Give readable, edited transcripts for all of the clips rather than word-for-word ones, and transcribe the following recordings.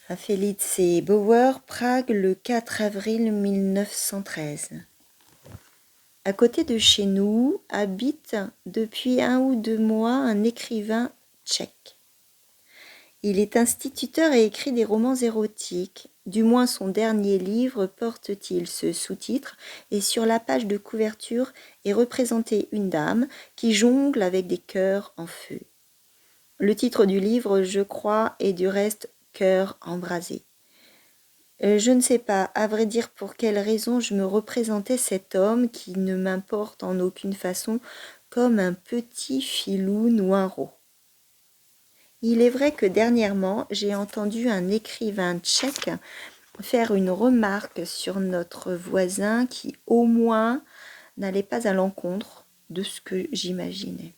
À Felice Bauer, Prague, le 4 avril 1913. À côté de chez nous habite depuis 1 ou 2 mois un écrivain tchèque. Il est instituteur et écrit des romans érotiques. Du moins son dernier livre porte-t-il ce sous-titre et sur la page de couverture est représentée une dame qui jongle avec des cœurs en feu. Le titre du livre, je crois, est du reste « Cœur embrasé ». Je ne sais pas, à vrai dire, pour quelle raison je me représentais cet homme qui ne m'importe en aucune façon comme un petit filou noiro. Il est vrai que dernièrement, j'ai entendu un écrivain tchèque faire une remarque sur notre voisin qui, au moins, n'allait pas à l'encontre de ce que j'imaginais.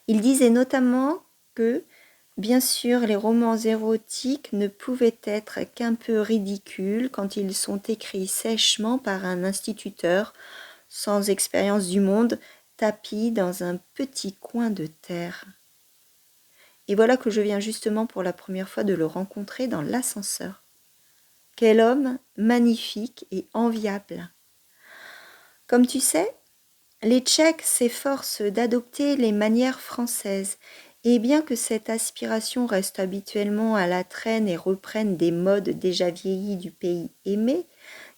Il disait notamment que, bien sûr, les romans érotiques ne pouvaient être qu'un peu ridicules quand ils sont écrits sèchement par un instituteur, sans expérience du monde, tapi dans un petit coin de terre. Et voilà que je viens justement pour la première fois de le rencontrer dans l'ascenseur. Quel homme magnifique et enviable! Comme tu sais, les Tchèques s'efforcent d'adopter les manières françaises, et bien que cette aspiration reste habituellement à la traîne et reprenne des modes déjà vieillis du pays aimé,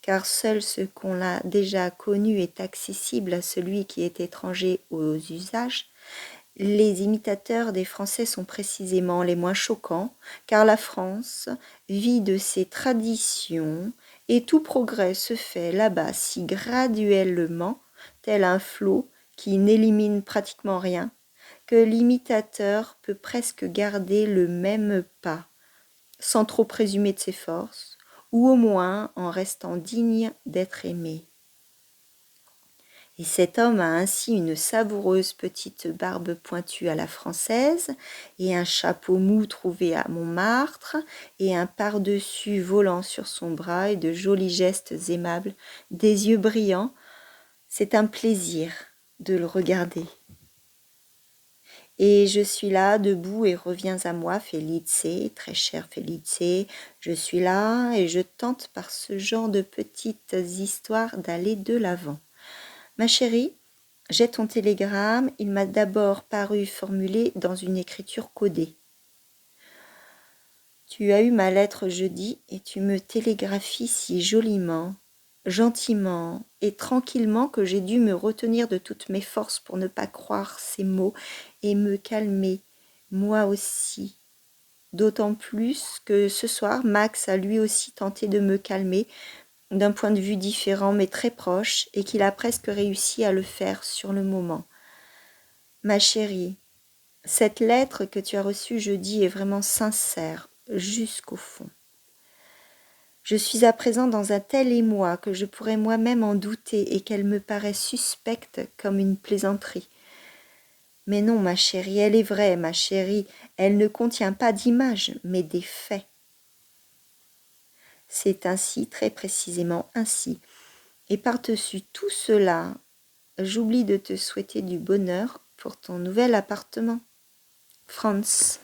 car seul ce qu'on a déjà connu est accessible à celui qui est étranger aux usages, les imitateurs des Français sont précisément les moins choquants, car la France vit de ses traditions et tout progrès se fait là-bas si graduellement, tel un flot qui n'élimine pratiquement rien, que l'imitateur peut presque garder le même pas, sans trop présumer de ses forces, ou au moins en restant digne d'être aimé. Et cet homme a ainsi une savoureuse petite barbe pointue à la française, et un chapeau mou trouvé à Montmartre, et un par-dessus volant sur son bras, et de jolis gestes aimables, des yeux brillants. C'est un plaisir de le regarder. Et je suis là, debout, et reviens à moi, Felice, très cher Felice, je suis là, et je tente par ce genre de petites histoires d'aller de l'avant. Ma chérie, j'ai ton télégramme, il m'a d'abord paru formulé dans une écriture codée. Tu as eu ma lettre jeudi et tu me télégraphies si joliment, gentiment et tranquillement que j'ai dû me retenir de toutes mes forces pour ne pas croire ces mots et me calmer, moi aussi. D'autant plus que ce soir, Max a lui aussi tenté de me calmer, d'un point de vue différent mais très proche, et qu'il a presque réussi à le faire sur le moment. Ma chérie, cette lettre que tu as reçue jeudi est vraiment sincère, jusqu'au fond. Je suis à présent dans un tel émoi que je pourrais moi-même en douter et qu'elle me paraît suspecte comme une plaisanterie. Mais non, ma chérie, elle est vraie, ma chérie, elle ne contient pas d'images, mais des faits. C'est ainsi, très précisément ainsi. Et par-dessus tout cela, j'oublie de te souhaiter du bonheur pour ton nouvel appartement. Franz.